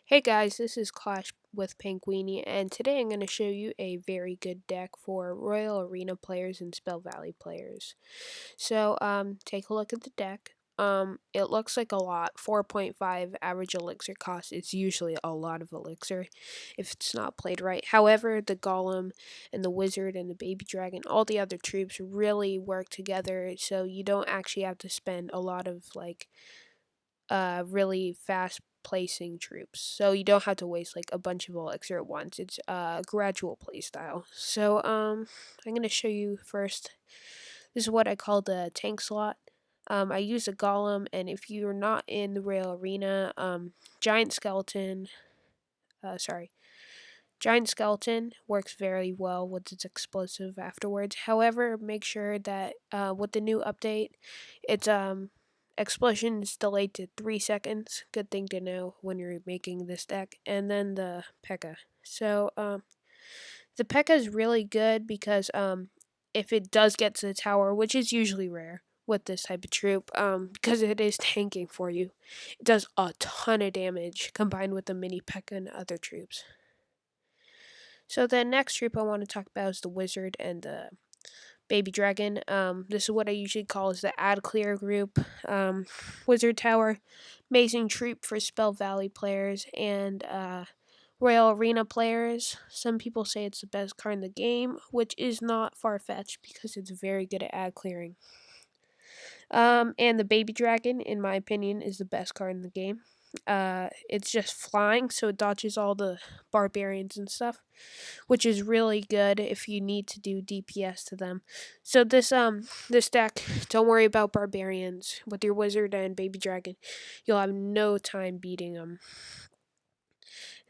Hey guys, this is Clash with Pinguini, and today I'm going to show you a very good deck for Royal Arena players and Spell Valley players. Take a look at the deck. It looks like a lot. 4.5 average elixir cost. It's usually a lot of elixir if it's not played right. However, the Golem and the Wizard and the Baby Dragon, all the other troops really work together, so you don't actually have to spend a lot of really fast placing troops. So you don't have to waste like a bunch of elixir at once. It's a gradual play style. I'm gonna show you first. This is what I call the tank slot. I use a golem, and if you're not in the rail arena, giant skeleton. Sorry, giant skeleton works very well with its explosive afterwards. However, make sure that with the new update, its explosion is delayed to 3 seconds. Good thing to know when you're making this deck. And then the P.E.K.K.A. The P.E.K.K.A. is really good because if it does get to the tower, which is usually rare with this type of troop, because it is tanking for you, it does a ton of damage combined with the mini P.E.K.K.A. and other troops. So the next troop I want to talk about is the Wizard and the Baby Dragon. This is what I usually call is the Ad Clear group. Wizard Tower, amazing troop for Spell Valley players and Royal Arena players. Some people say it's the best card in the game, which is not far fetched because it's very good at ad clearing. And the Baby Dragon, in my opinion, is the best card in the game. It's just flying, so it dodges all the barbarians and stuff, which is really good if you need to do DPS to them. So this deck, don't worry about barbarians with your wizard and baby dragon. You'll have no time beating them.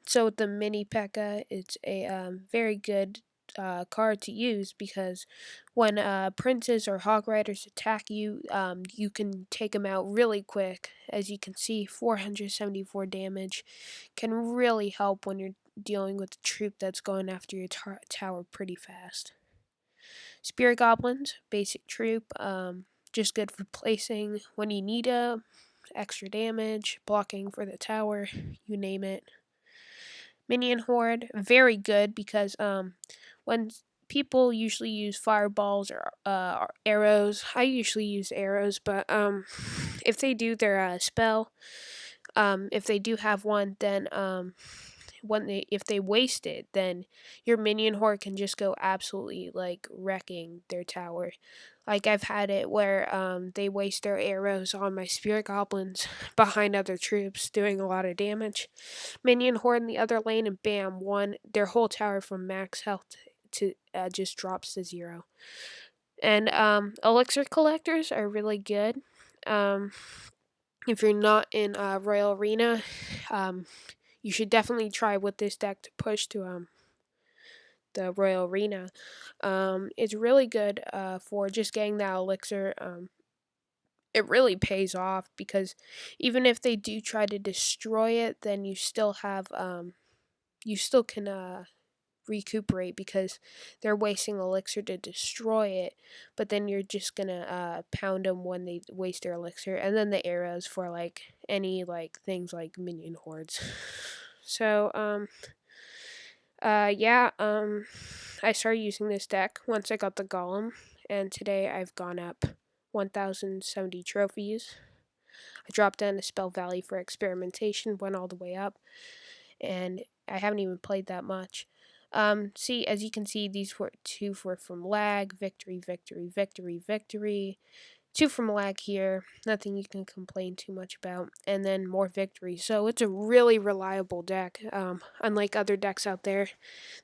So with the mini P.E.K.K.A, it's a very good card to use because when princes or hog riders attack you, you can take them out really quick. As you can see, 474 damage can really help when you're dealing with a troop that's going after your tower pretty fast. Spirit goblins, basic troop, just good for placing when you need a extra damage, blocking for the tower, you name it. Minion Horde, very good because when people usually use fireballs or arrows, I usually use arrows, but if they do their spell, if they do have one, then if they waste it, then your minion horde can just go absolutely like wrecking their tower. Like I've had it where they waste their arrows on my spirit goblins behind other troops, doing a lot of damage. Minion horde in the other lane, and bam, one their whole tower from max health to just drops to zero. And elixir collectors are really good. Um, if you're not in Royal Arena, um, you should definitely try with this deck to push to the Royal Arena. It's really good for just getting that elixir. It really pays off because even if they do try to destroy it, then you still have you still can recuperate because they're wasting elixir to destroy it, but then you're just gonna pound them when they waste their elixir, and then the arrows for like any like things like minion hordes. So yeah, I started using this deck once I got the golem, and today I've gone up 1070 trophies. I dropped down to Spell Valley for experimentation, went all the way up, and I haven't even played that much. See, as you can see, these were two were from lag, victory, victory, victory, victory. Two from lag here, nothing you can complain too much about, and then more victory. So it's a really reliable deck. Unlike other decks out there,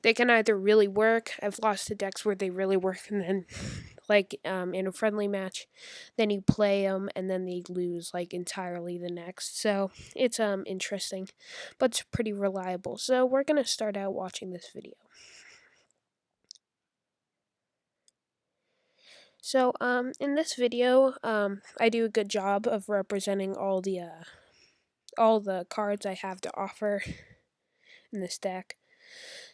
they can either really work. I've lost to decks where they really work, and then like in a friendly match, then you play them and then they lose like entirely the next. So it's interesting, but it's pretty reliable. So we're gonna start out watching this video. So in this video, I do a good job of representing all the cards I have to offer in this deck.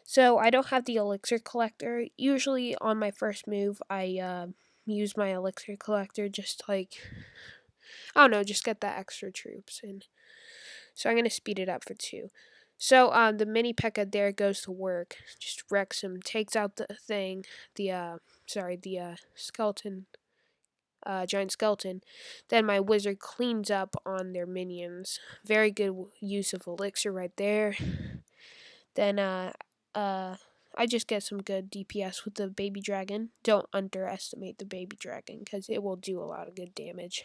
So I don't have the elixir collector. Usually on my first move, I use my elixir collector just like I don't know, just get the extra troops in. So I'm gonna speed it up for 2. So the mini P.E.K.K.A there goes to work, just wrecks him, takes out the thing, the skeleton, giant skeleton. Then my wizard cleans up on their minions. Very good use of Elixer right there. Then uh, I just get some good DPS with the baby dragon. Don't underestimate the baby dragon because it will do a lot of good damage.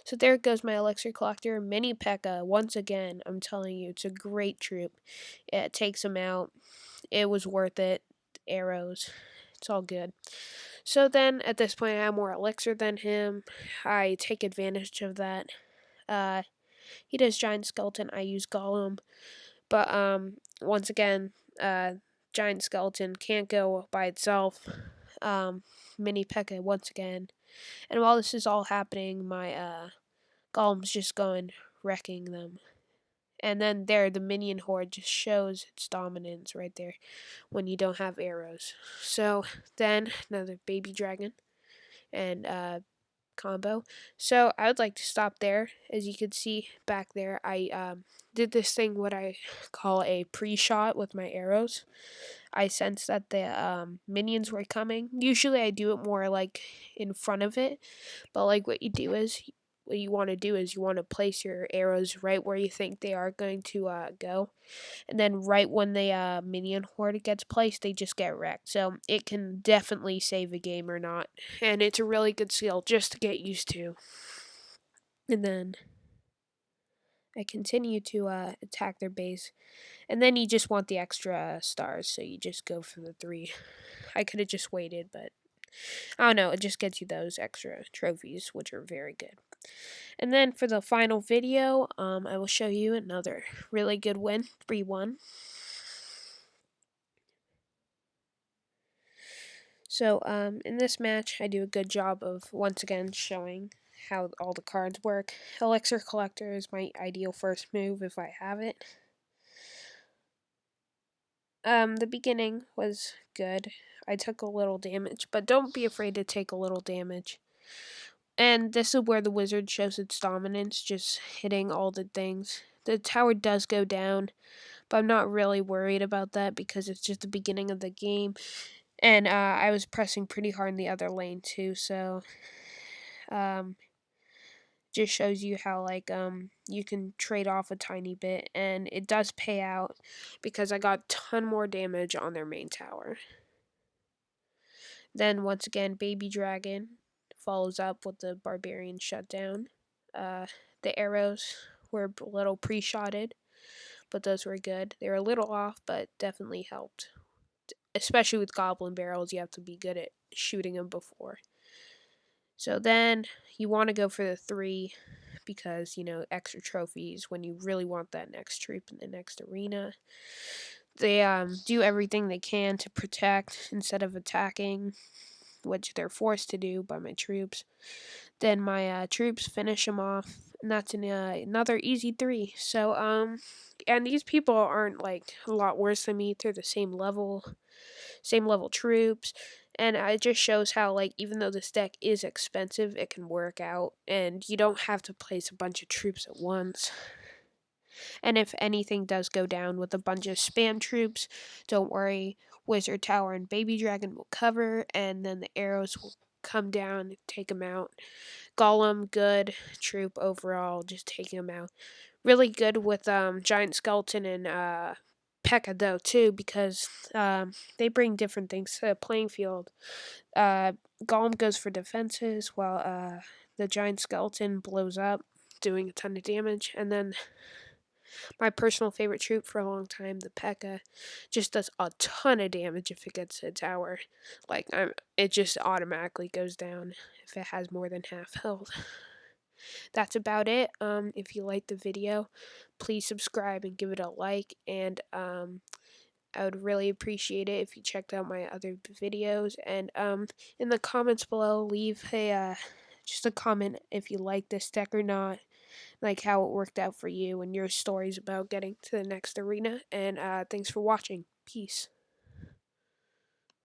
So there goes my Elixir Collector. Mini P.E.K.K.A. Once again, I'm telling you, it's a great troop. It takes him out. It was worth it. Arrows. It's all good. So then, at this point, I have more Elixir than him. I take advantage of that. Uh, he does Giant Skeleton. I use Golem. But once again, Giant Skeleton can't go by itself. Mini P.E.K.K.A. once again. And while this is all happening, my Golem's just going wrecking them. And then there, the minion horde just shows its dominance right there when you don't have arrows. So then, another baby dragon and combo. So I would like to stop there. As you can see back there, I did this thing what I call a pre-shot with my arrows. I sensed that the minions were coming. Usually I do it more like in front of it, but like what you want to do is you want to place your arrows right where you think they are going to go, and then right when the minion horde gets placed, they just get wrecked. So it can definitely save a game or not, and it's a really good skill just to get used to. And then I continue to attack their base, and then you just want the extra stars, so you just go for the 3. I could have just waited, but I don't know, it just gets you those extra trophies, which are very good. And then for the final video, I will show you another really good win, 3-1. So in this match, I do a good job of once again showing how all the cards work. Elixir Collector is my ideal first move if I have it. The beginning was good. I took a little damage, but don't be afraid to take a little damage. And this is where the wizard shows its dominance, just hitting all the things. The tower does go down, but I'm not really worried about that because it's just the beginning of the game. And I was pressing pretty hard in the other lane too, so just shows you how you can trade off a tiny bit, and it does pay out because I got a ton more damage on their main tower. Then once again, baby dragon follows up with the barbarian shutdown. The arrows were a little pre-shotted, but those were good. They were a little off, but definitely helped. Especially with goblin barrels, you have to be good at shooting them before. So then you want to go for the 3 because, extra trophies when you really want that next troop in the next arena. They do everything they can to protect instead of attacking, which they're forced to do by my troops. Then my troops finish them off, and that's another easy 3. So, and these people aren't like a lot worse than me. They're the same level troops. And it just shows how, even though this deck is expensive, it can work out, and you don't have to place a bunch of troops at once. And if anything does go down with a bunch of spam troops, don't worry. Wizard Tower and Baby Dragon will cover, and then the arrows will come down and take them out. Golem, good troop overall, just taking them out. Really good with Giant Skeleton and P.E.K.K.A. though too, because they bring different things to the playing field. Golem goes for defenses, while the Giant Skeleton blows up, doing a ton of damage. And then my personal favorite troop for a long time, the P.E.K.K.A., just does a ton of damage if it gets to a tower. It just automatically goes down if it has more than half health. That's about it. If you liked the video, please subscribe and give it a like. And I would really appreciate it if you checked out my other videos. And in the comments below, leave just a comment if you like this deck or not, like how it worked out for you and your stories about getting to the next arena. And thanks for watching. Peace.